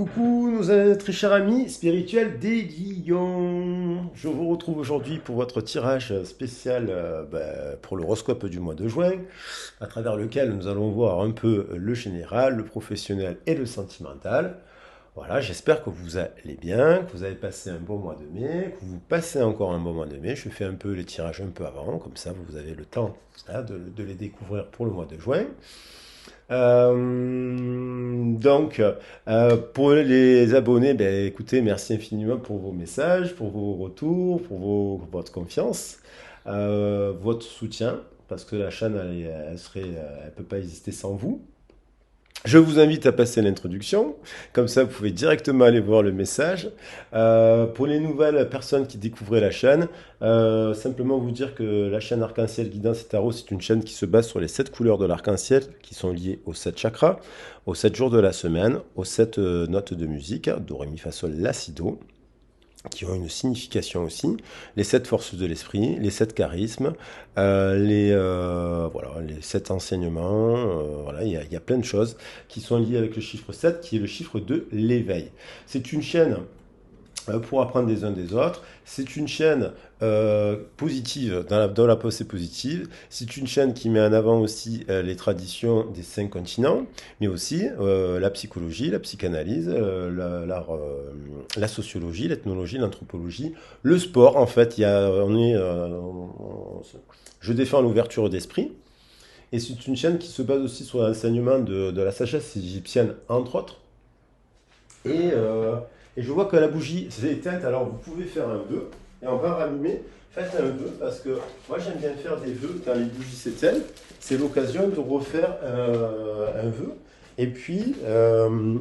Coucou nos très chers amis spirituels des lions. Je vous retrouve aujourd'hui pour votre tirage spécial pour l'horoscope du mois de juin, à travers lequel nous allons voir un peu le général, le professionnel et le sentimental. Voilà, j'espère que vous allez bien, que vous avez passé un bon mois de mai, que vous passez encore un bon mois de mai. Je fais un peu les tirages un peu avant, comme ça vous avez le temps de les découvrir pour le mois de juin. Pour les abonnés, ben, écoutez, merci infiniment pour vos messages, pour vos retours, votre confiance, votre soutien, parce que la chaîne, elle peut pas exister sans vous. Je vous invite à passer l'introduction, comme ça vous pouvez directement aller voir le message. Pour les nouvelles personnes qui découvraient la chaîne, simplement vous dire que la chaîne Arc-en-Ciel Guidance et Tarot, c'est une chaîne qui se base sur les 7 couleurs de l'arc-en-ciel, qui sont liées aux 7 chakras, aux 7 jours de la semaine, aux 7 notes de musique, do, ré, mi, fa, sol, la, si, do, qui ont une signification aussi, les 7 forces de l'esprit, les 7 charismes, voilà, les 7 enseignements, voilà, il y a plein de choses qui sont liées avec le chiffre 7, qui est le chiffre de l'éveil. C'est une chaîne pour apprendre des uns des autres. C'est une chaîne positive, dans la pensée positive. C'est une chaîne qui met en avant aussi les traditions des 5 continents, mais aussi la psychologie, la psychanalyse, la sociologie, l'ethnologie, l'anthropologie, le sport. En fait, je défends l'ouverture d'esprit. Et c'est une chaîne qui se base aussi sur l'enseignement de la sagesse égyptienne, entre autres. Et, euh, et je vois que la bougie s'est éteinte, alors vous pouvez faire un vœu, et on va rallumer. Faites un vœu, parce que moi j'aime bien faire des vœux quand les bougies s'éteignent. C'est l'occasion de refaire un vœu. Et puis, euh,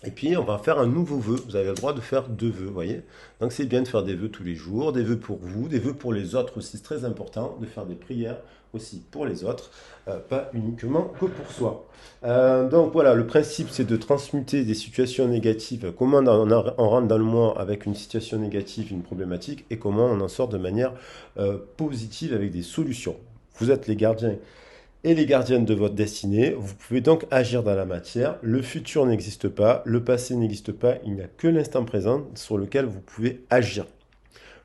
et puis, on va faire un nouveau vœu. Vous avez le droit de faire 2 vœux, vous voyez. Donc, c'est bien de faire des vœux tous les jours, des vœux pour vous, des vœux pour les autres aussi. C'est très important de faire des prières aussi pour les autres, pas uniquement que pour soi. Donc, voilà, le principe, c'est de transmuter des situations négatives. Comment on rentre dans le mois avec une situation négative, une problématique, et comment on en sort de manière positive avec des solutions. Vous êtes les gardiens et les gardiennes de votre destinée. Vous pouvez donc agir dans la matière. Le futur n'existe pas, le passé n'existe pas, il n'y a que l'instant présent sur lequel vous pouvez agir.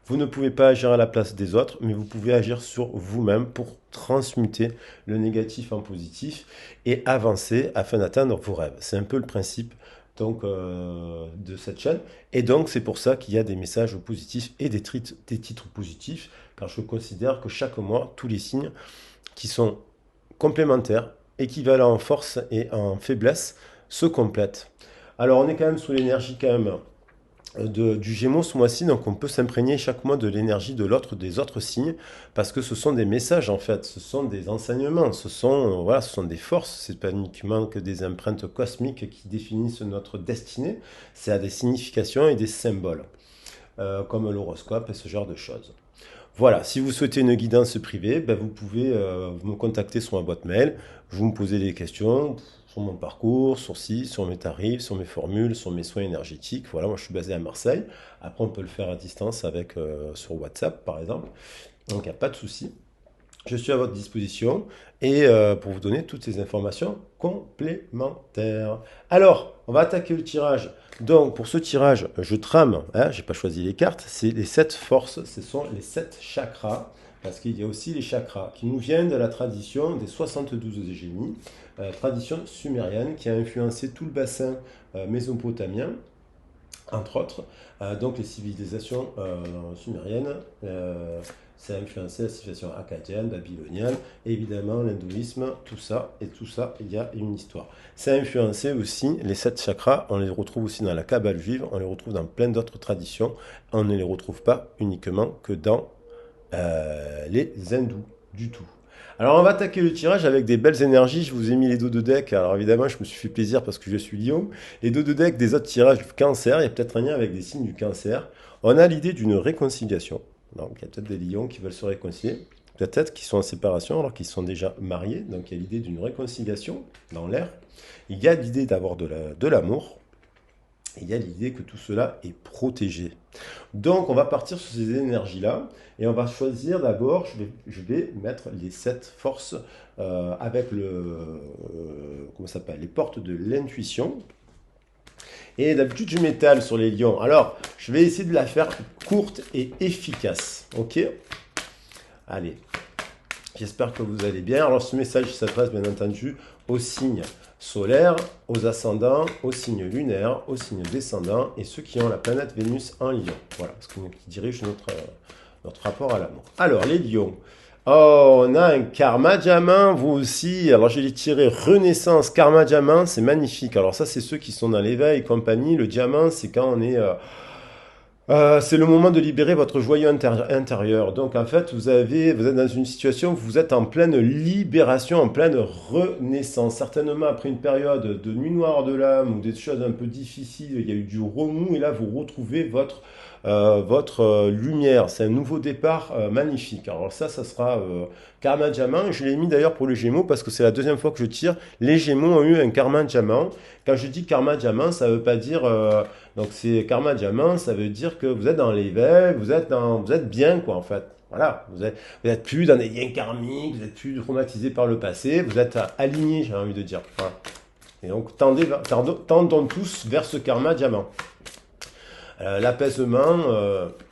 Vous ne pouvez pas agir à la place des autres, mais vous pouvez agir sur vous-même pour transmuter le négatif en positif et avancer afin d'atteindre vos rêves. C'est un peu le principe de cette chaîne. Et donc, c'est pour ça qu'il y a des messages positifs et des titres positifs, car je considère que chaque mois, tous les signes qui sont complémentaires, équivalents en force et en faiblesse, se complètent. Alors on est quand même sous l'énergie quand même du Gémeaux ce mois-ci, donc on peut s'imprégner chaque mois de l'énergie de l'autre, des autres signes, parce que ce sont des messages en fait, ce sont des enseignements, ce sont des forces, c'est pas uniquement que des empreintes cosmiques qui définissent notre destinée, c'est à des significations et des symboles, comme l'horoscope et ce genre de choses. Voilà, si vous souhaitez une guidance privée, ben vous pouvez me contacter sur ma boîte mail. Vous me posez des questions sur mon parcours, sur mes tarifs, sur mes formules, sur mes soins énergétiques. Voilà, moi je suis basé à Marseille. Après, on peut le faire à distance sur WhatsApp, par exemple. Donc, il n'y a pas de souci. Je suis à votre disposition et pour vous donner toutes ces informations complémentaires. Alors, on va attaquer le tirage. Donc, pour ce tirage, je trame, hein, je n'ai pas choisi les cartes, c'est les 7 forces, ce sont les 7 chakras, parce qu'il y a aussi les chakras qui nous viennent de la tradition des 72 génies, tradition sumérienne qui a influencé tout le bassin mésopotamien, entre autres. Donc les civilisations sumériennes, ça a influencé la civilisation akkadienne, babylonienne, évidemment l'hindouisme, tout ça, et tout ça, il y a une histoire. Ça a influencé aussi les 7 chakras, on les retrouve aussi dans la Kabbale juive, on les retrouve dans plein d'autres traditions, on ne les retrouve pas uniquement que dans les hindous du tout. Alors on va attaquer le tirage avec des belles énergies. Je vous ai mis les dos de deck. Alors évidemment, je me suis fait plaisir parce que je suis lion. Les dos de deck des autres tirages du cancer, il y a peut-être un lien avec des signes du cancer. On a l'idée d'une réconciliation. Donc il y a peut-être des lions qui veulent se réconcilier. Peut-être qu'ils sont en séparation alors qu'ils sont déjà mariés. Donc il y a l'idée d'une réconciliation dans l'air. Il y a l'idée d'avoir de l'amour. Et il y a l'idée que tout cela est protégé. Donc on va partir sur ces énergies-là et on va choisir d'abord, je vais mettre les 7 forces avec comment ça s'appelle, les portes de l'intuition. Et d'habitude, je m'étale sur les lions. Alors, je vais essayer de la faire courte et efficace. Ok? Allez. J'espère que vous allez bien. Alors, ce message s'adresse bien entendu aux signes solaires, aux ascendants, aux signes lunaires, aux signes descendants et ceux qui ont la planète Vénus en lion. Voilà, ce qui dirige notre rapport à l'amour. Alors, les lions. Oh, on a un karma diamant, vous aussi. Alors, je l'ai tiré Renaissance, karma diamant, c'est magnifique. Alors, ça, c'est ceux qui sont dans l'éveil et compagnie. Le diamant, c'est quand on est. C'est le moment de libérer votre joyau intérieur. Donc, en fait, vous êtes dans une situation où vous êtes en pleine libération, en pleine renaissance. Certainement, après une période de nuit noire de l'âme ou des choses un peu difficiles, il y a eu du remous et là, vous retrouvez votre lumière. C'est un nouveau départ magnifique. Alors ça sera Karma Diamant. Je l'ai mis d'ailleurs pour les Gémeaux parce que c'est la deuxième fois que je tire. Les Gémeaux ont eu un Karma Diamant. Quand je dis Karma Diamant, ça ne veut pas dire... donc c'est Karma Diamant, ça veut dire que vous êtes dans l'éveil, vous êtes bien quoi en fait. Voilà, vous êtes plus dans des liens karmiques, vous êtes plus traumatisé par le passé, vous êtes aligné, j'ai envie de dire. Voilà. Et donc tendons tous vers ce Karma Diamant. L'apaisement,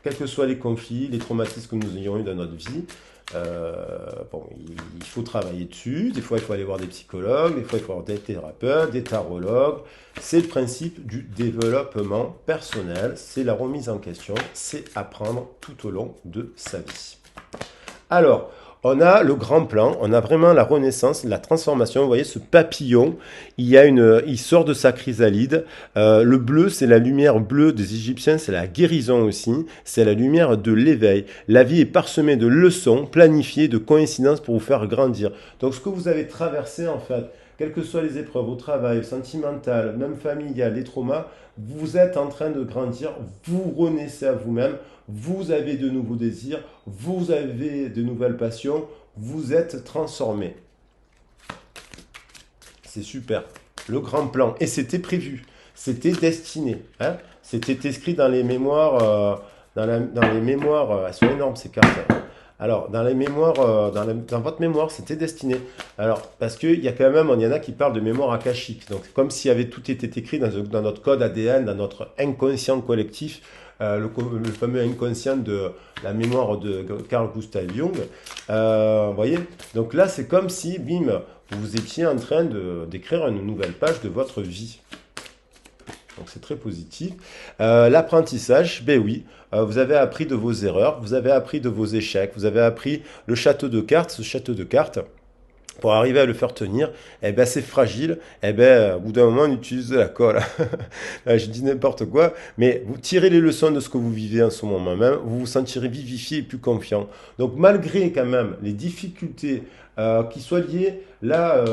quels que soient les conflits, les traumatismes que nous ayons eu dans notre vie, bon, il faut travailler dessus. Des fois, il faut aller voir des psychologues, des fois, il faut avoir des thérapeutes, des tarologues. C'est le principe du développement personnel, c'est la remise en question, c'est apprendre tout au long de sa vie. Alors, on a le grand plan, on a vraiment la renaissance, la transformation. Vous voyez ce papillon, il sort de sa chrysalide. Le bleu, c'est la lumière bleue des Égyptiens, c'est la guérison aussi, c'est la lumière de l'éveil. La vie est parsemée de leçons planifiées, de coïncidences pour vous faire grandir. Donc ce que vous avez traversé en fait, quelles que soient les épreuves au travail, sentimentales, même familiales, les traumas, vous êtes en train de grandir, vous renaissez à vous-même, vous avez de nouveaux désirs, vous avez de nouvelles passions, vous êtes transformé. C'est super. Le grand plan. Et c'était prévu. C'était destiné. Hein, c'était écrit dans les mémoires. Dans les mémoires. Elles sont énormes ces cartes. Alors, dans les mémoires, dans votre mémoire, c'était destiné. Alors, parce qu'il y a quand même, il y en a qui parlent de mémoire akashique. Donc, comme s'il y avait tout été écrit dans notre code ADN, dans notre inconscient collectif, le fameux inconscient de la mémoire de Carl Gustav Jung. Vous voyez? Donc là, c'est comme si, bim, vous étiez en train d'écrire une nouvelle page de votre vie. Donc c'est très positif. L'apprentissage, ben oui, vous avez appris de vos erreurs, vous avez appris de vos échecs, vous avez appris le château de cartes, ce château de cartes. Pour arriver à le faire tenir, eh ben c'est fragile. Eh ben, au bout d'un moment, on utilise de la colle. Je dis n'importe quoi, mais vous tirez les leçons de ce que vous vivez en ce moment même, vous vous sentirez vivifié et plus confiant. Donc, malgré quand même les difficultés qui soient liées là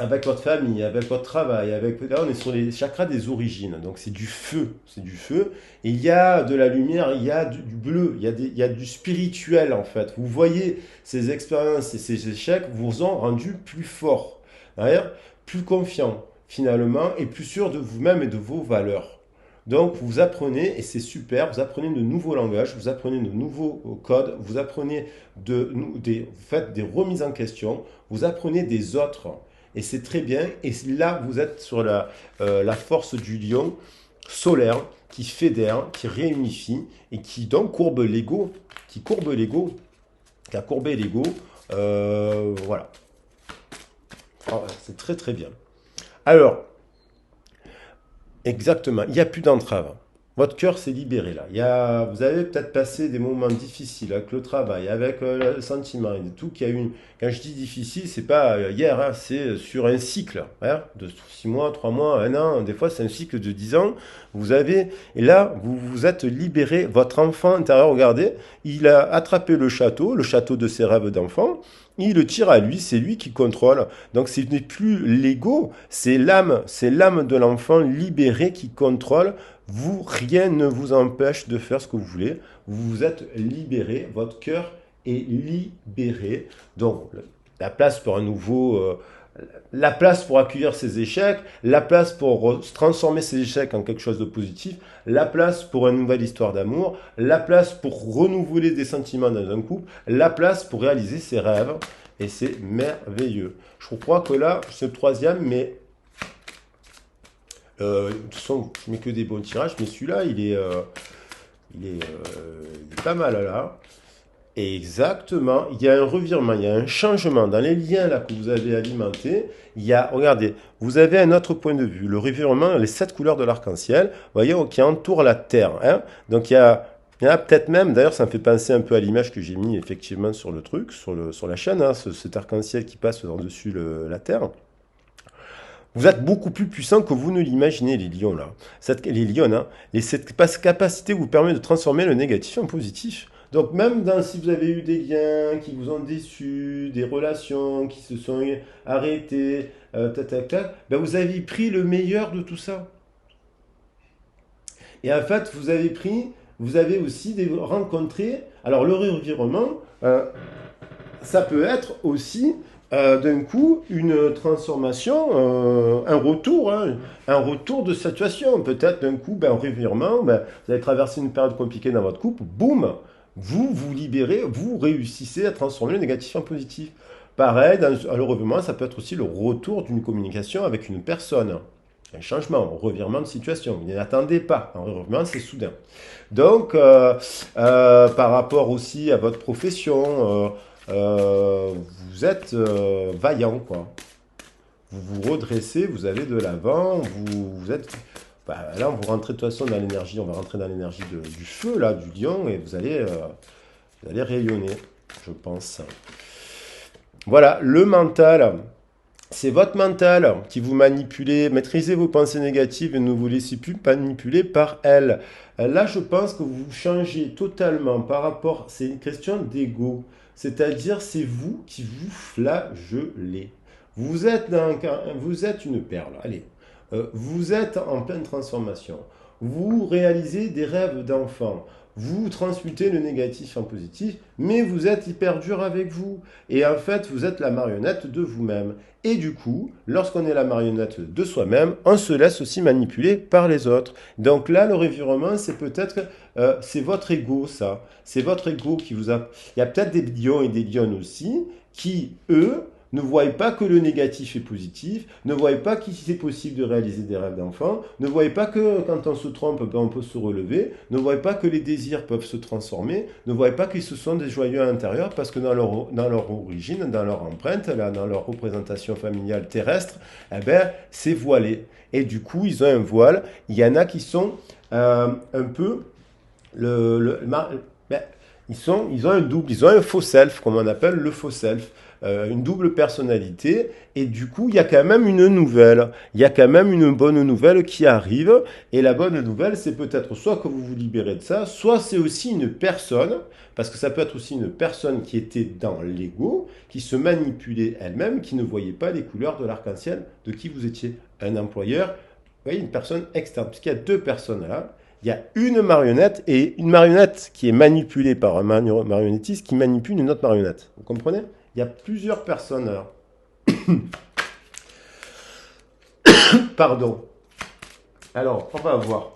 avec votre famille, avec votre travail, là on est sur les chakras des origines, donc c'est du feu, et il y a de la lumière, il y a du bleu, il y a du spirituel en fait. Vous voyez ces expériences et ces échecs vous ont rendu plus fort, d'ailleurs, plus confiant finalement, et plus sûr de vous-même et de vos valeurs. Donc vous apprenez, et c'est super, vous apprenez de nouveaux langages, vous apprenez de nouveaux codes, vous apprenez vous faites des remises en question, vous apprenez des autres. Et c'est très bien. Et là, vous êtes sur la force du lion solaire qui fédère, qui réunifie et qui donc courbe l'ego, qui a courbé l'ego. Voilà. C'est très très bien. Alors, exactement, il n'y a plus d'entrave. Votre cœur s'est libéré là. Vous avez peut-être passé des moments difficiles avec le travail, avec le sentiment et tout. Quand je dis difficile, c'est pas hier, hein, c'est sur un cycle hein, de 6 mois, 3 mois, 1 an. Des fois, c'est un cycle de 10 ans. Et là, vous vous êtes libéré. Votre enfant intérieur, regardez, il a attrapé le château de ses rêves d'enfant. Il le tire à lui, c'est lui qui contrôle. Donc ce n'est plus l'ego, c'est l'âme de l'enfant libéré qui contrôle. Vous, rien ne vous empêche de faire ce que vous voulez. Vous vous êtes libéré, votre cœur est libéré. Donc la place pour la place pour accueillir ses échecs, la place pour transformer ses échecs en quelque chose de positif, la place pour une nouvelle histoire d'amour, la place pour renouveler des sentiments dans un couple, la place pour réaliser ses rêves. Et c'est merveilleux. Je crois que là, c'est le troisième, mais De toute façon, je mets que des bons tirages, mais celui-là, il est pas mal là. Exactement, il y a un revirement, il y a un changement dans les liens là que vous avez alimentés. Regardez, vous avez un autre point de vue, le revirement, les 7 couleurs de l'arc-en-ciel, vous voyez, qui entourent la Terre. Hein. Donc il y a peut-être même, d'ailleurs ça me fait penser un peu à l'image que j'ai mis effectivement sur le truc, sur la chaîne, hein, cet arc-en-ciel qui passe au-dessus la Terre. Vous êtes beaucoup plus puissant que vous ne l'imaginez, les lions là. Les lions, hein, et cette capacité vous permet de transformer le négatif en positif. Donc même si vous avez eu des liens qui vous ont déçus, des relations qui se sont arrêtées, tac, tac, tac, ben vous avez pris le meilleur de tout ça. Et en fait, vous avez aussi rencontré, alors le revirement, ça peut être aussi d'un coup une transformation, un retour de situation. Peut-être d'un coup, un revirement, vous avez traversé une période compliquée dans votre couple, boum, vous vous libérez, vous réussissez à transformer le négatif en positif. Pareil, le revirement, ça peut être aussi le retour d'une communication avec une personne. Un changement, un revirement de situation. Vous n'y attendez pas. Un revirement, c'est soudain. Donc, par rapport aussi à votre profession, vous êtes vaillant, quoi. Vous vous redressez, vous allez de l'avant, vous êtes... là, vous rentrez de toute façon dans l'énergie, on va rentrer dans l'énergie du feu, là, du lion, et vous allez rayonner, je pense. Voilà, le mental. C'est votre mental qui vous manipule. Maîtrisez vos pensées négatives et ne vous laissez plus manipuler par elles. Là, je pense que vous changez totalement par rapport. C'est une question d'ego. C'est-à-dire, c'est vous qui vous flagellez. Vous êtes une perle. Allez, vous êtes en pleine transformation. Vous réalisez des rêves d'enfant. Vous transmutez le négatif en positif, mais vous êtes hyper dur avec vous. Et en fait, vous êtes la marionnette de vous-même. Et du coup, lorsqu'on est la marionnette de soi-même, on se laisse aussi manipuler par les autres. Donc là, le revirement, c'est peut-être, c'est votre ego, ça. C'est votre ego qui vous a... Il y a peut-être des lions et des lionnes aussi, qui, eux, ne voient pas que le négatif est positif, ne voient pas qu'il est possible de réaliser des rêves d'enfant, ne voient pas que quand on se trompe, on peut se relever, ne voient pas que les désirs peuvent se transformer, ne voient pas qu'ils se sont des joyeux à l'intérieur parce que dans leur origine, dans leur empreinte, là, dans leur représentation familiale terrestre, eh ben, c'est voilé. Et du coup, ils ont un voile. Il y en a qui sont un peu ben, ils ont un double, ils ont un faux self, comme on appelle le faux self, une double personnalité, et du coup, il y a quand même une nouvelle, il y a quand même une bonne nouvelle qui arrive, et la bonne nouvelle, c'est peut-être soit que vous vous libérez de ça, soit c'est aussi une personne, parce que ça peut être aussi une personne qui était dans l'ego, qui se manipulait elle-même, qui ne voyait pas les couleurs de l'arc-en-ciel de qui vous étiez, un employeur, vous voyez, une personne externe, puisqu'il y a deux personnes là. Il y a une marionnette et une marionnette qui est manipulée par un marionnettiste qui manipule une autre marionnette. Vous comprenez? Il y a plusieurs personnes là. Pardon. Alors, on va voir.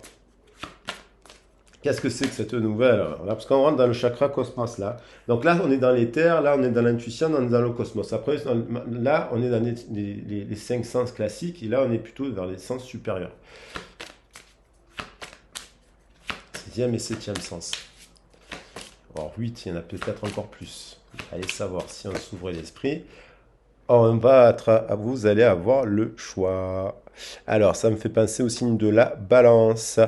Qu'est-ce que c'est que cette nouvelle là, parce qu'on rentre dans le chakra cosmos là. Donc là, on est dans les terres, là, on est dans l'intuition, on est dans le cosmos. Après, là, on est dans les 5 sens classiques, et là, on est plutôt vers les sens supérieurs. 6e et 7e sens. Alors 8, il y en a peut-être encore plus. Allez savoir si on s'ouvre l'esprit. Vous allez avoir le choix. Alors, ça me fait penser au signe de la balance.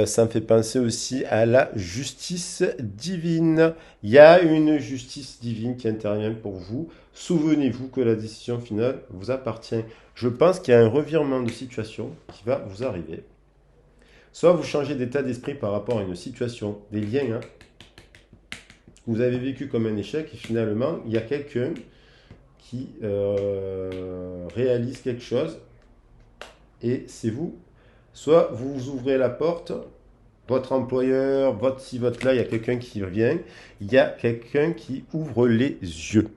Ça me fait penser aussi à la justice divine. Il y a une justice divine qui intervient pour vous. Souvenez-vous que la décision finale vous appartient. Je pense qu'il y a un revirement de situation qui va vous arriver. Soit vous changez d'état d'esprit par rapport à une situation, des liens, hein, que vous avez vécu comme un échec, et finalement, il y a quelqu'un qui réalise quelque chose, et c'est vous. Soit vous ouvrez la porte, votre employeur, votre ci, votre là, il y a quelqu'un qui vient, il y a quelqu'un qui ouvre les yeux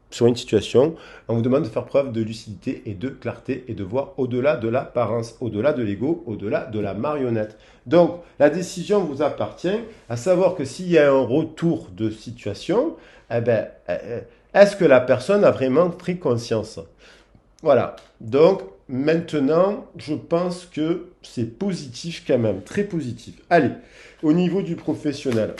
sur une situation. On vous demande de faire preuve de lucidité et de clarté et de voir au-delà de l'apparence, au-delà de l'ego, au-delà de la marionnette. Donc, la décision vous appartient, à savoir que s'il y a un retour de situation, eh ben, est-ce que la personne a vraiment pris conscience? Voilà. Donc, maintenant, je pense que c'est positif quand même, très positif. Allez, au niveau du professionnel.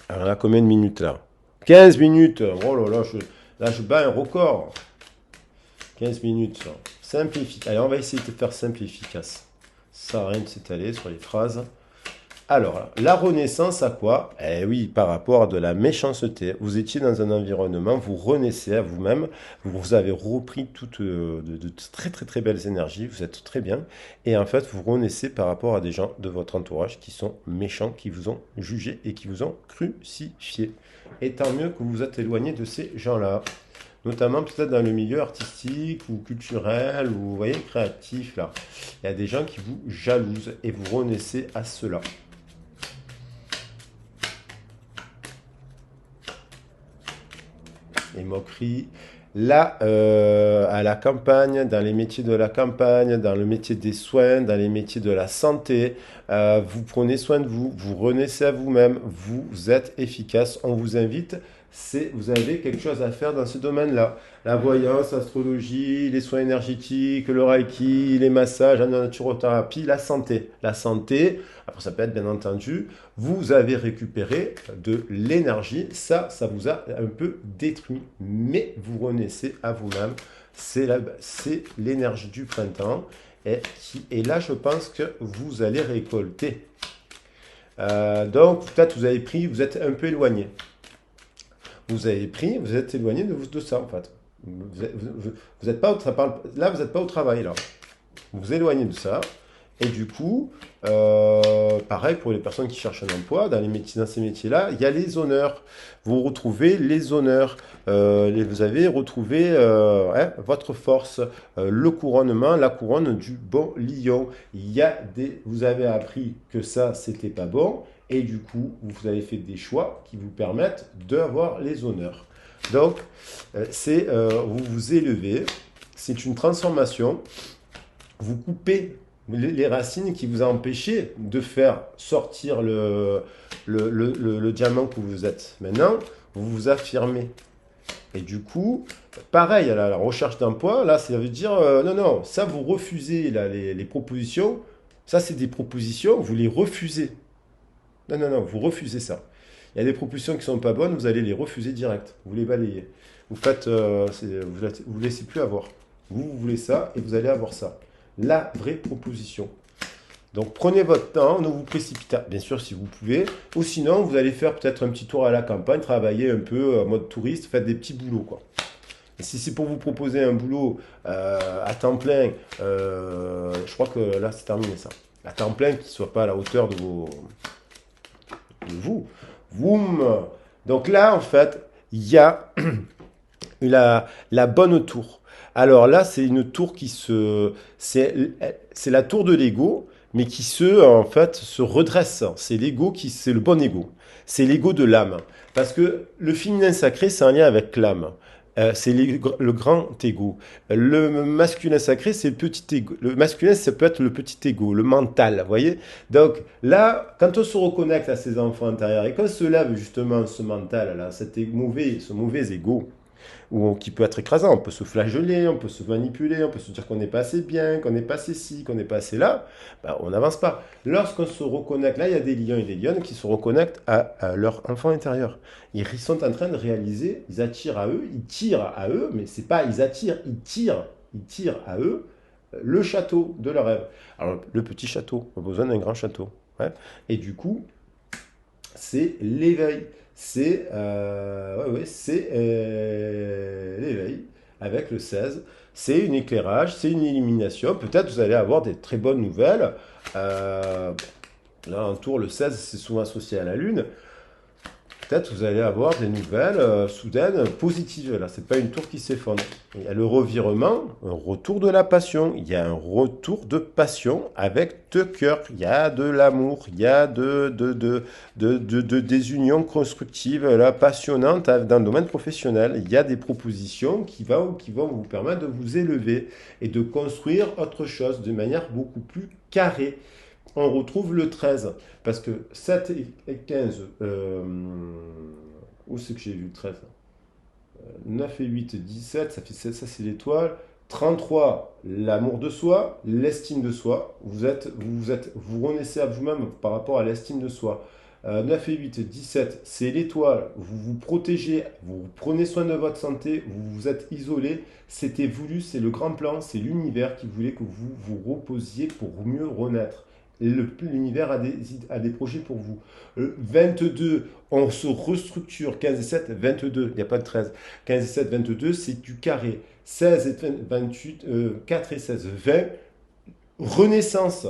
Alors là, combien de minutes là? 15 minutes. Oh là là, là, je bats un record. 15 minutes. Simple et efficace. Allez, on va essayer de faire simple et efficace. Ça sert à rien de s'étaler sur les phrases. Alors, la renaissance à quoi? Eh oui, par rapport à de la méchanceté. Vous étiez dans un environnement, vous renaissez à vous-même, vous avez repris toutes de très très très belles énergies, vous êtes très bien, et en fait, vous renaissez par rapport à des gens de votre entourage qui sont méchants, qui vous ont jugé et qui vous ont crucifié. Et tant mieux que vous vous êtes éloigné de ces gens-là, notamment peut-être dans le milieu artistique ou culturel ou, vous voyez, créatif, là. Il y a des gens qui vous jalousent et vous renaissez à cela. Les moqueries. Là, à la campagne, dans les métiers de la campagne, dans le métier des soins, dans les métiers de la santé, vous prenez soin de vous, vous renaissez à vous-même, vous êtes efficace. On vous invite, vous avez quelque chose à faire dans ce domaine-là. La voyance, l'astrologie, les soins énergétiques, le reiki, les massages, la naturothérapie, la santé. La santé, après ça peut être bien entendu, vous avez récupéré de l'énergie, ça vous a un peu détruit, mais vous renaissez à vous-même, c'est l'énergie du printemps, et là je pense que vous allez récolter. Donc peut-être vous avez pris, vous êtes un peu éloigné, vous êtes éloigné de ça en fait. Vous êtes pas là vous n'êtes pas au travail là, vous vous éloignez de ça. Et du coup, pareil pour les personnes qui cherchent un emploi, dans ces métiers-là, il y a les honneurs. Vous retrouvez les honneurs. Vous avez retrouvé votre force, le couronnement, la couronne du bon lion. Vous avez appris que ça, c'était pas bon. Et du coup, vous avez fait des choix qui vous permettent d'avoir les honneurs. Donc, vous vous élevez. C'est une transformation. Vous coupez les racines qui vous ont empêché de faire sortir le diamant que vous êtes. Maintenant, vous vous affirmez. Et du coup, pareil, à la recherche d'emploi, là, ça veut dire, non, non, ça, vous refusez là, les propositions. Ça, c'est des propositions, vous les refusez. Non, non, non, vous refusez ça. Il y a des propositions qui ne sont pas bonnes, vous allez les refuser direct. Vous les balayez. Vous faites, vous ne laissez plus avoir. Vous voulez ça et vous allez avoir ça. La vraie proposition. Donc prenez votre temps, ne vous précipitez, bien sûr si vous pouvez, ou sinon vous allez faire peut-être un petit tour à la campagne, travailler un peu en mode touriste, faites des petits boulots quoi. Et si c'est pour vous proposer un boulot à temps plein, je crois que là c'est terminé ça. À temps plein qui ne soit pas à la hauteur de vous. Voum. Donc là en fait, il y a la bonne tour. Alors là, c'est une tour c'est la tour de l'ego, mais qui en fait, se redresse. C'est le bon ego. C'est l'ego de l'âme. Parce que le féminin sacré, c'est un lien avec l'âme. C'est le grand ego. Le masculin sacré, c'est le petit ego. Le masculin, ça peut être le petit ego, le mental, vous voyez. Donc là, quand on se reconnecte à ses enfants intérieurs et qu'on se lève justement ce mental, là, ce mauvais ego, qui peut être écrasant. On peut se flageller, on peut se manipuler, on peut se dire qu'on n'est pas assez bien, qu'on n'est pas assez ci, qu'on n'est pas assez là. Ben, on n'avance pas. Lorsqu'on se reconnecte, là, il y a des lions et des lionnes qui se reconnectent à leur enfant intérieur. Ils sont en train de réaliser, ils attirent à eux, ils tirent à eux, mais c'est pas ils attirent, ils tirent à eux le château de leur rêve. Alors, le petit château, on a besoin d'un grand château. Ouais. Et du coup, c'est l'éveil. C'est l'éveil avec le 16. C'est un éclairage, c'est une illumination. Peut-être vous allez avoir des très bonnes nouvelles. Là, un tour, le 16, c'est souvent associé à la Lune. Peut-être vous allez avoir des nouvelles soudaines positives. Là, c'est pas une tour qui s'effondre. Il y a le revirement, un retour de la passion. Il y a un retour de passion avec deux cœurs. Il y a de l'amour, il y a des unions constructives, là, passionnantes dans le domaine professionnel. Il y a des propositions qui vont vous permettre de vous élever et de construire autre chose de manière beaucoup plus carrée. On retrouve le 13. Parce que 7 et 15, où c'est que j'ai vu le 13? 9 et 8, 17, ça fait 16, ça c'est l'étoile. 33, l'amour de soi, l'estime de soi. Vous renaissez à vous-même par rapport à l'estime de soi. 9 et 8, 17, c'est l'étoile. Vous vous protégez, vous prenez soin de votre santé, vous vous êtes isolé. C'était voulu, c'est le grand plan, c'est l'univers qui voulait que vous vous reposiez pour mieux renaître. L'univers a des projets pour vous. 22, on se restructure. 15 et 7, 22, il n'y a pas de 13. 15 et 7, 22, c'est du carré. 16 et 28, 4 et 16, 20. Renaissance,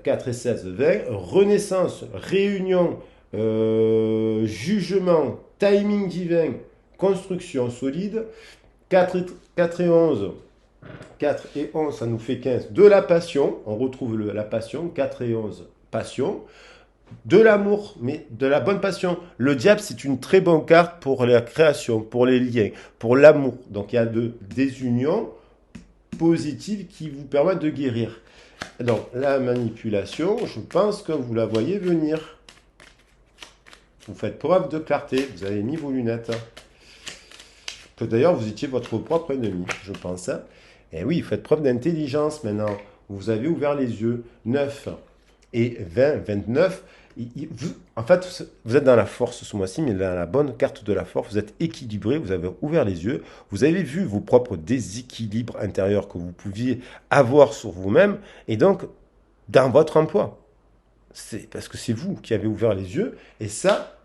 4 et 16, 20. Renaissance, réunion, jugement, timing divin, construction solide. 4 et 11, 4 et 11, ça nous fait 15. De la passion, on retrouve la passion. 4 et 11, passion. De l'amour, mais de la bonne passion. Le diable, c'est une très bonne carte pour la création, pour les liens, pour l'amour. Donc il y a des unions positives qui vous permettent de guérir. Donc la manipulation, je pense que vous la voyez venir. Vous faites preuve de clarté, vous avez mis vos lunettes. Que d'ailleurs, vous étiez votre propre ennemi, je pense. Et oui, vous faites preuve d'intelligence maintenant. Vous avez ouvert les yeux. 9 et 20, 29. En fait, vous êtes dans la force ce mois-ci, mais dans la bonne carte de la force. Vous êtes équilibré, vous avez ouvert les yeux. Vous avez vu vos propres déséquilibres intérieurs que vous pouviez avoir sur vous-même. Et donc, dans votre emploi. C'est parce que c'est vous qui avez ouvert les yeux. Et ça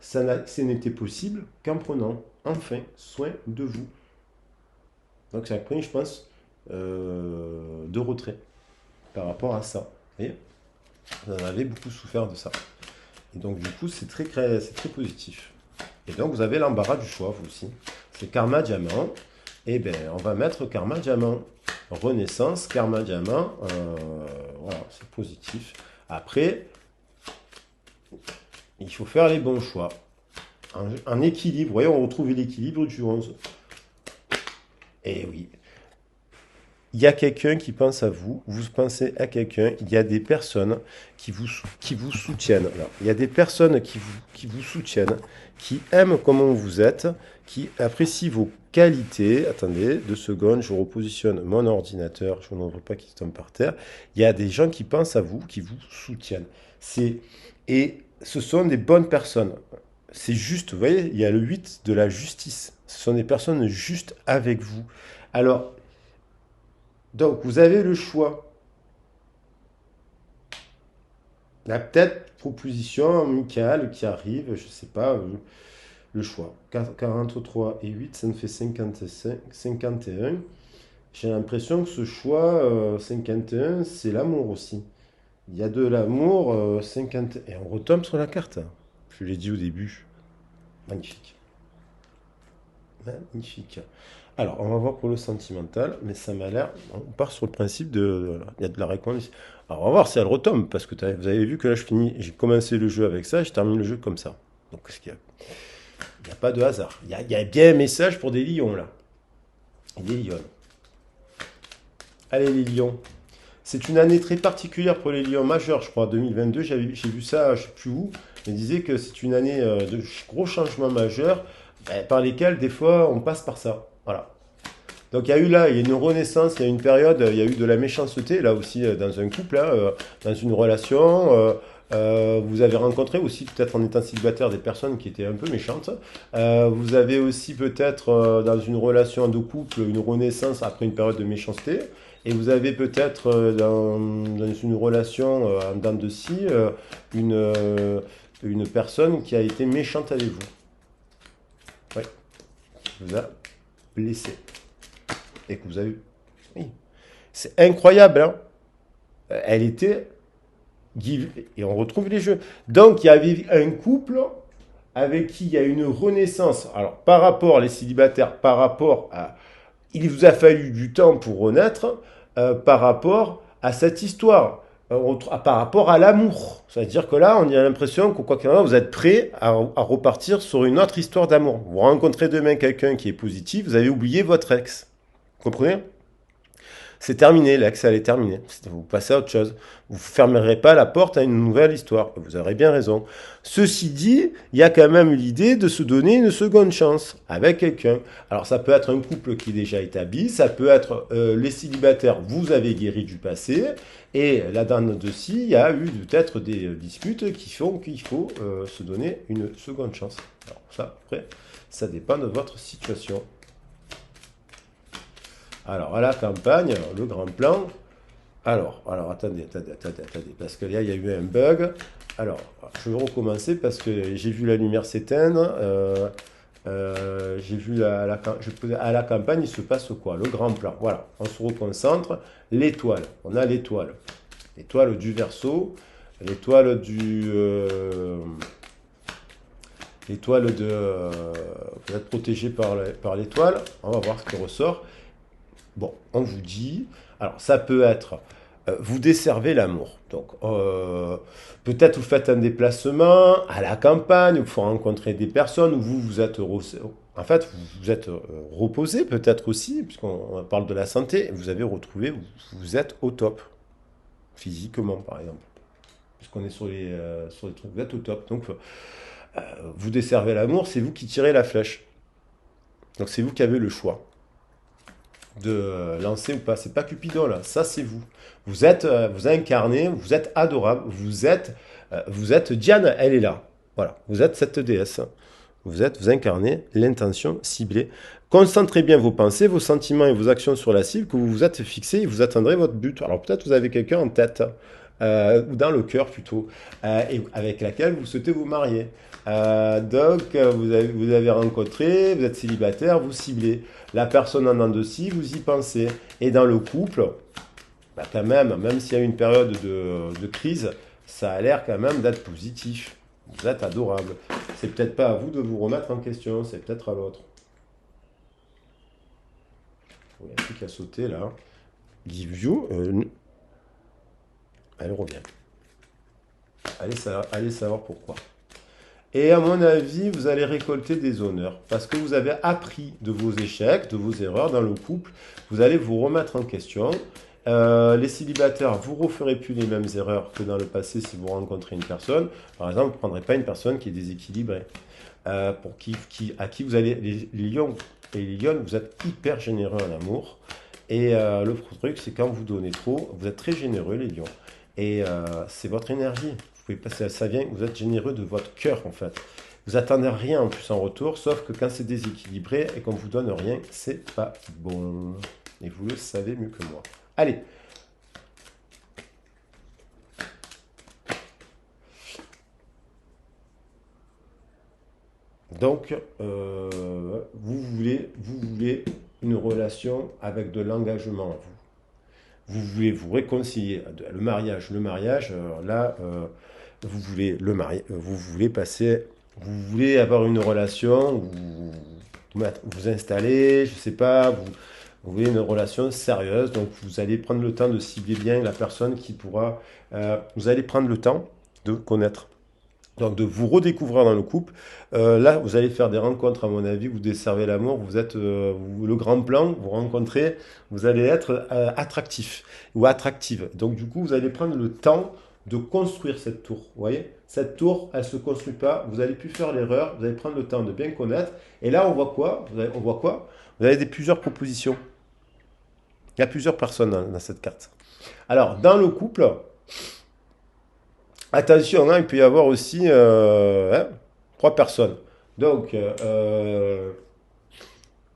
n'était possible qu'en prenant enfin soin de vous. Donc, c'est un point, je pense, de retrait par rapport à ça. Et vous en avez beaucoup souffert de ça. Et donc, du coup, c'est très positif. Et donc, vous avez l'embarras du choix, vous aussi. C'est karma diamant. Et bien, on va mettre karma diamant. Renaissance, karma diamant. Voilà, c'est positif. Après, il faut faire les bons choix. En équilibre. Vous voyez, on retrouve l'équilibre du 11. Et oui. Il y a quelqu'un qui pense à vous, vous pensez à quelqu'un, il y a des personnes qui vous soutiennent. Alors, il y a des personnes qui vous soutiennent, qui aiment comment vous êtes, qui apprécient vos qualités. Attendez, 2 secondes, je repositionne mon ordinateur, je ne veux pas qu'il tombe par terre. Il y a des gens qui pensent à vous, qui vous soutiennent. Et ce sont des bonnes personnes. C'est juste, vous voyez, il y a le 8 de la justice. Ce sont des personnes justes avec vous. Alors, donc, vous avez le choix. Il y a peut-être proposition amicale qui arrive, je ne sais pas, le choix. 43 et 8, ça me fait 55, 51. J'ai l'impression que ce choix, 51, c'est l'amour aussi. Il y a de l'amour, 50. Et on retombe sur la carte. Je l'ai dit au début. Magnifique. Magnifique. Alors, on va voir pour le sentimental, mais ça m'a l'air... On part sur le principe il y a de la réponse. Alors, on va voir si elle retombe, parce que vous avez vu que là, j'ai commencé le jeu avec ça, je termine le jeu comme ça. Donc, qu'est-ce qu'il y a? Il n'y a pas de hasard. Il y a bien un message pour des lions, là. Des lions. Allez, les lions. C'est une année très particulière pour les lions majeurs, je crois, 2022. J'ai vu ça, je ne sais plus où. On disait que c'est une année de gros changements majeurs, par lesquels, des fois, on passe par ça. Voilà. Donc il y a une renaissance, il y a une période, il y a eu de la méchanceté, là aussi, dans un couple, hein, dans une relation. Vous avez rencontré aussi, peut-être en étant célibataire, des personnes qui étaient un peu méchantes. Vous avez aussi peut-être, dans une relation de couple, une renaissance après une période de méchanceté. Et vous avez peut-être, dans une relation en dents de scie, une personne qui a été méchante avec vous. Oui, qui vous a blessé. Et que vous avez... Oui. C'est incroyable, hein. Elle était... Et on retrouve les jeux. Donc, il y avait un couple avec qui il y a une renaissance. Alors, par rapport, les célibataires, par rapport à... Il vous a fallu du temps pour renaître, par rapport à cette histoire, par rapport à l'amour. C'est-à-dire que là, on a l'impression que quoi qu'il en soit, vous êtes prêt à repartir sur une autre histoire d'amour. Vous rencontrez demain quelqu'un qui est positif, vous avez oublié votre ex. Vous comprenez? C'est terminé, l'ex, elle est terminée. Vous passez à autre chose. Vous ne fermerez pas la porte à une nouvelle histoire. Vous aurez bien raison. Ceci dit, il y a quand même l'idée de se donner une seconde chance avec quelqu'un. Alors ça peut être un couple qui est déjà établi, ça peut être les célibataires, vous avez guéri du passé, et là-dedans de ci, il y a eu peut-être des disputes qui font qu'il faut se donner une seconde chance. Alors ça, après, ça dépend de votre situation. Alors, à la campagne, le grand plan. Alors, attendez, parce que là, il y a eu un bug. Alors, je vais recommencer parce que j'ai vu la lumière s'éteindre. J'ai vu à la campagne, il se passe quoi? Le grand plan. Voilà, on se reconcentre. L'étoile. On a l'étoile. L'étoile du Verseau. L'étoile du. L'étoile de. Vous êtes protégé par l'étoile. On va voir ce qui ressort. Bon, on vous dit, alors ça peut être, vous desservez l'amour. Donc, peut-être vous faites un déplacement à la campagne, vous rencontrer des personnes, où vous êtes, en fait, vous êtes reposé peut-être aussi, puisqu'on parle de la santé, vous avez retrouvé, vous êtes au top, physiquement par exemple. Puisqu'on est sur les trucs, vous êtes au top. Donc, vous desservez l'amour, c'est vous qui tirez la flèche. Donc, c'est vous qui avez le choix de lancer ou pas. C'est pas Cupidon là, ça c'est vous. Vous incarnez, vous êtes adorable, vous êtes Diane, elle est là. Voilà, vous êtes cette déesse. Vous incarnez l'intention ciblée. Concentrez bien vos pensées, vos sentiments et vos actions sur la cible que vous vous êtes fixé et vous atteindrez votre but. Alors peut-être vous avez quelqu'un en tête, ou dans le cœur plutôt, et avec laquelle vous souhaitez vous marier. Donc vous avez rencontré, vous êtes célibataire, vous ciblez. La personne en de ci, vous y pensez. Et dans le couple, bah quand même s'il y a une période de crise, ça a l'air quand même d'être positif. Vous êtes adorable. C'est peut-être pas à vous de vous remettre en question, c'est peut-être à l'autre. Il n'y a plus qu'à sauter là. Give you. Elle revient. Allez savoir pourquoi. Et à mon avis, vous allez récolter des honneurs. Parce que vous avez appris de vos échecs, de vos erreurs dans le couple. Vous allez vous remettre en question. Les célibataires, vous ne referez plus les mêmes erreurs que dans le passé si vous rencontrez une personne. Par exemple, vous ne prendrez pas une personne qui est déséquilibrée. À qui vous allez... Les lions et les lionnes, vous êtes hyper généreux en amour. Et le truc, c'est quand vous donnez trop, vous êtes très généreux, les lions. Et c'est votre énergie. Vous pouvez passer, ça vient, vous êtes généreux de votre cœur en fait. Vous attendez rien en plus en retour, sauf que quand c'est déséquilibré et qu'on vous donne rien, c'est pas bon. Et vous le savez mieux que moi. Allez. Donc, vous voulez une relation avec de l'engagement. Vous voulez vous réconcilier. Le mariage, là, vous voulez passer, vous voulez avoir une relation, vous installer, je sais pas, vous voulez une relation sérieuse, donc vous allez prendre le temps de cibler bien la personne qui pourra, vous allez prendre le temps de connaître. Donc de vous redécouvrir dans le couple. Là, vous allez faire des rencontres, à mon avis, vous desservez l'amour, vous êtes le grand plan, vous rencontrez, vous allez être attractif ou attractive. Donc du coup, vous allez prendre le temps de construire cette tour. Vous voyez? Cette tour, elle ne se construit pas, vous n'allez plus faire l'erreur, vous allez prendre le temps de bien connaître. Et là, on voit quoi? On voit quoi? Vous avez plusieurs propositions. Il y a plusieurs personnes dans cette carte. Alors, dans le couple, attention, hein, il peut y avoir aussi trois personnes. Donc,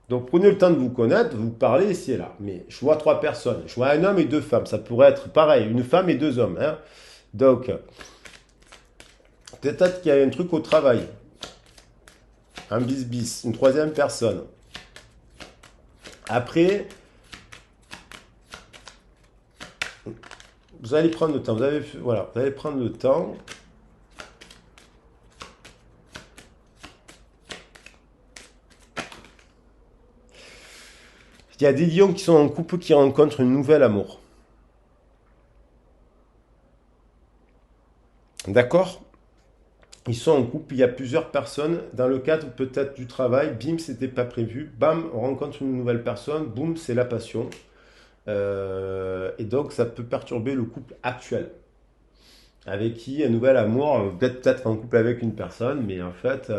donc, prenez le temps de vous connaître, vous parlez ici et là. Mais je vois trois personnes. Je vois un homme et deux femmes. Ça pourrait être pareil, une femme et deux hommes. Hein. Donc, peut-être qu'il y a un truc au travail. Un bis-bis, une troisième personne. Après, vous allez prendre le temps. Vous allez prendre le temps. Il y a des lions qui sont en couple qui rencontrent une nouvelle amour. D'accord? Ils sont en couple, il y a plusieurs personnes. Dans le cadre peut-être du travail, bim, c'était pas prévu. Bam, on rencontre une nouvelle personne. Boum, c'est la passion. Et donc, ça peut perturber le couple actuel. Avec qui un nouvel amour, peut-être en couple avec une personne, mais en fait,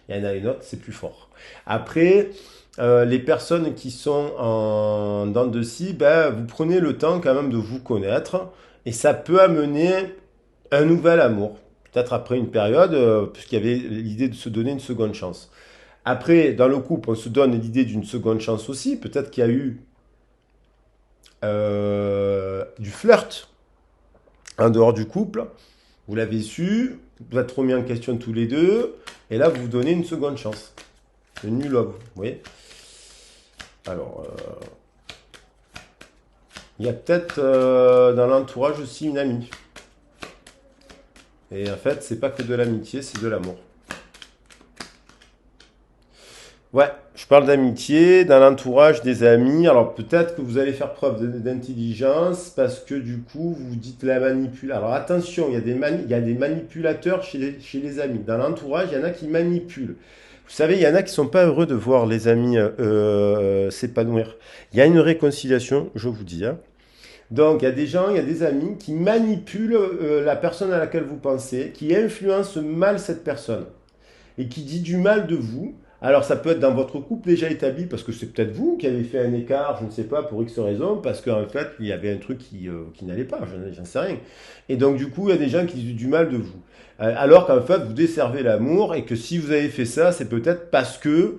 il y en a une autre, c'est plus fort. Après, les personnes qui sont en dents de scie, ben, vous prenez le temps quand même de vous connaître, et ça peut amener un nouvel amour. Peut-être après une période, puisqu'il y avait l'idée de se donner une seconde chance. Après, dans le couple, on se donne l'idée d'une seconde chance aussi. Peut-être qu'il y a eu du flirt en dehors du couple. Vous l'avez su, vous êtes remis en question tous les deux, et là vous vous donnez une seconde chance. Le new love, vous voyez. Alors, il y a peut-être dans l'entourage aussi une amie. Et en fait, c'est pas que de l'amitié, c'est de l'amour. Ouais, je parle d'amitié, dans l'entourage des amis. Alors peut-être que vous allez faire preuve d'intelligence parce que du coup, vous dites la manipulation. Alors attention, il y a des manipulateurs chez les amis. Dans l'entourage, il y en a qui manipulent. Vous savez, il y en a qui sont pas heureux de voir les amis s'épanouir. Il y a une réconciliation, je vous dis, hein. Donc, il y a des gens, il y a des amis qui manipulent la personne à laquelle vous pensez, qui influencent mal cette personne et qui dit du mal de vous. Alors ça peut être dans votre couple déjà établi, parce que c'est peut-être vous qui avez fait un écart, je ne sais pas, pour X raison, parce qu'en fait, il y avait un truc qui n'allait pas, j'en sais rien. Et donc du coup, il y a des gens qui disent du mal de vous. Alors qu'en fait, vous desservez l'amour, et que si vous avez fait ça, c'est peut-être parce que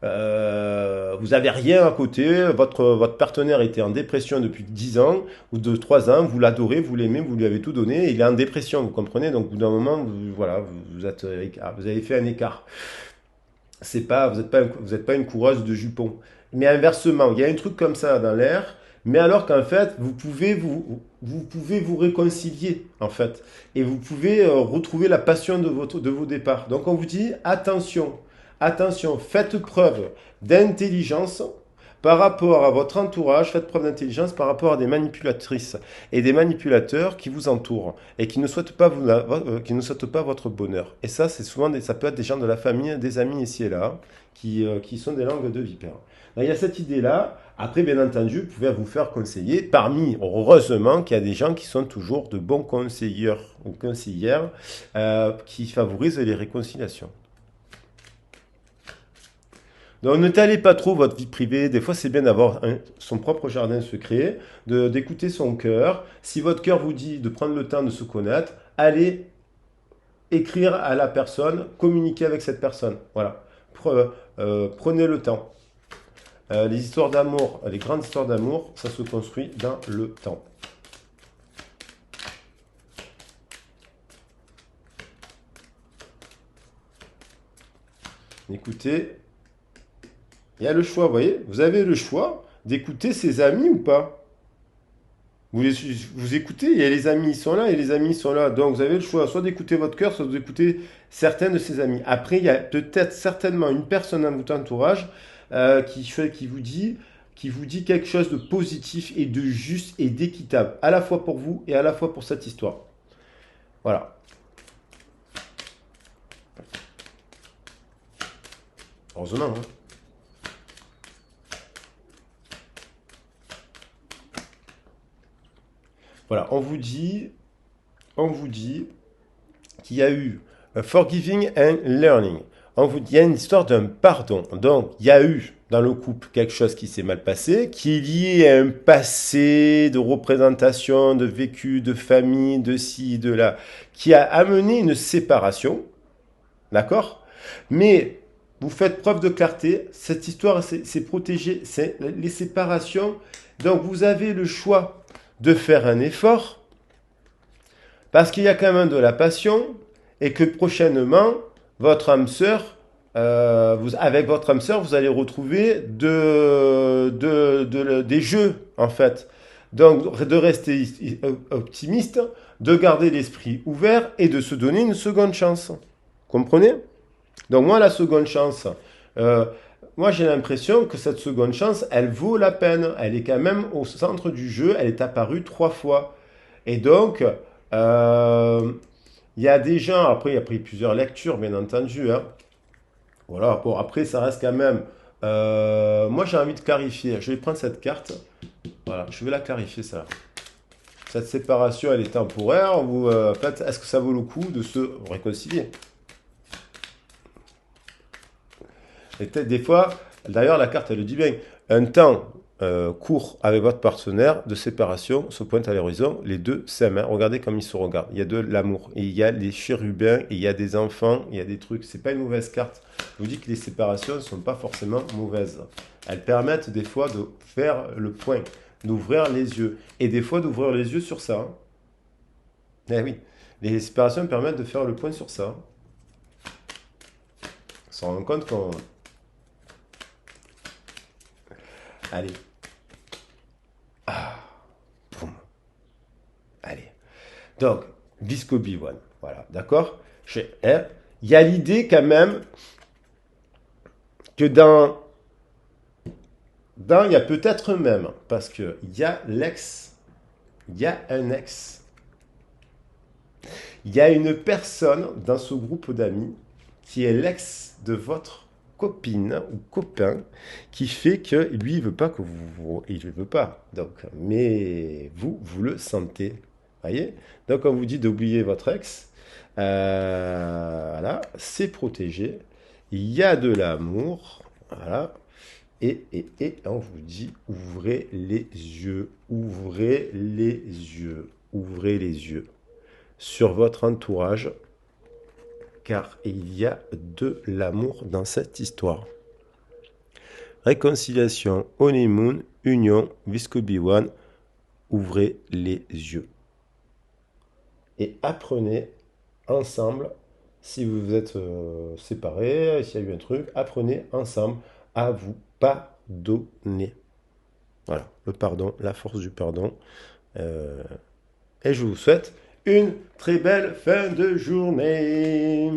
vous avez rien à côté, votre partenaire était en dépression depuis 10 ans, ou de 3 ans, vous l'adorez, vous l'aimez, vous lui avez tout donné, et il est en dépression, vous comprenez? Donc au bout d'un moment, voilà, vous avez fait un écart. C'est pas, vous êtes pas une coureuse de jupons. Mais inversement, il y a un truc comme ça dans l'air, mais alors qu'en fait, vous pouvez vous réconcilier, en fait. Et vous pouvez retrouver la passion de vos départs. Donc on vous dit, attention, attention, faites preuve d'intelligence par rapport à votre entourage, faites preuve d'intelligence par rapport à des manipulatrices et des manipulateurs qui vous entourent et qui ne souhaitent pas, qui ne souhaitent pas votre bonheur. Et ça, c'est souvent ça peut être des gens de la famille, des amis ici et là, qui sont des langues de vipère. Donc, il y a cette idée-là. Après, bien entendu, vous pouvez vous faire conseiller. Heureusement, qu'il y a des gens qui sont toujours de bons conseillers ou conseillères qui favorisent les réconciliations. Donc ne t'allez pas trop votre vie privée. Des fois, c'est bien d'avoir son propre jardin secret, d'écouter son cœur. Si votre cœur vous dit de prendre le temps de se connaître, allez écrire à la personne, communiquer avec cette personne. Voilà. Prenez le temps. Les histoires d'amour, les grandes histoires d'amour, ça se construit dans le temps. Écoutez, il y a le choix, vous voyez? Vous avez le choix d'écouter ses amis ou pas. Vous écoutez, il y a les amis, ils sont là, et les amis, ils sont là. Donc vous avez le choix, soit d'écouter votre cœur, soit d'écouter certains de ses amis. Après, il y a peut-être certainement une personne dans votre entourage qui vous dit quelque chose de positif et de juste et d'équitable, à la fois pour vous et à la fois pour cette histoire. Voilà. Heureusement, hein. Voilà, on vous dit qu'il y a eu forgiving and learning. On vous dit, il y a une histoire d'un pardon. Donc, il y a eu dans le couple quelque chose qui s'est mal passé, qui est lié à un passé de représentation, de vécu, de famille, de ci, de là, qui a amené une séparation. D'accord? Mais vous faites preuve de clarté. Cette histoire, c'est protégé. C'est les séparations. Donc, vous avez le choix de faire un effort parce qu'il y a quand même de la passion et que prochainement, votre âme sœur, avec votre âme sœur, vous allez retrouver des jeux, en fait. Donc, de rester optimiste, de garder l'esprit ouvert et de se donner une seconde chance. Comprenez? Donc, moi, la seconde chance, euh, moi, j'ai l'impression que cette seconde chance, elle vaut la peine. Elle est quand même au centre du jeu. Elle est apparue 3 fois. Et donc, il y a des gens, après, il y a pris plusieurs lectures, bien entendu, hein. Voilà, bon, après, ça reste quand même. Moi, j'ai envie de clarifier. Je vais prendre cette carte. Voilà, je vais la clarifier ça. Cette séparation, elle est temporaire ou en fait, est-ce que ça vaut le coup de se réconcilier? Et peut-être des fois, d'ailleurs, la carte, elle le dit bien, un temps court avec votre partenaire de séparation se pointe à l'horizon, les deux s'aiment, hein. Regardez comme ils se regardent. Il y a de l'amour, il y a les chérubins, il y a des enfants, il y a des trucs. C'est pas une mauvaise carte. Je vous dis que les séparations ne sont pas forcément mauvaises. Elles permettent des fois de faire le point, d'ouvrir les yeux. Et des fois d'ouvrir les yeux sur ça, hein. Eh oui, les séparations permettent de faire le point sur ça, hein. On s'en rend compte qu'on... Allez. Ah, boum. Allez. Donc, Bisco B1. Voilà, d'accord? Il y a l'idée quand même que il y a peut-être même, parce qu'il y a l'ex, il y a un ex, il y a une personne dans ce groupe d'amis qui est l'ex de votre copine ou copain qui fait que lui il veut pas que il ne veut pas. Donc, mais vous le sentez, voyez. Donc, on vous dit d'oublier votre ex, voilà, c'est protégé. Il y a de l'amour, voilà. Et on vous dit ouvrez les yeux, ouvrez les yeux, ouvrez les yeux sur votre entourage, car il y a de l'amour dans cette histoire. Réconciliation, honeymoon, union, Visco B1, ouvrez les yeux. Et apprenez ensemble, si vous vous êtes séparés, s'il y a eu un truc, apprenez ensemble à vous pardonner. Voilà, le pardon, la force du pardon. Et je vous souhaite une très belle fin de journée.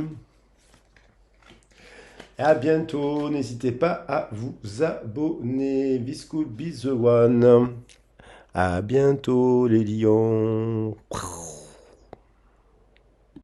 À bientôt. N'hésitez pas à vous abonner. This could be the one. À bientôt les lions.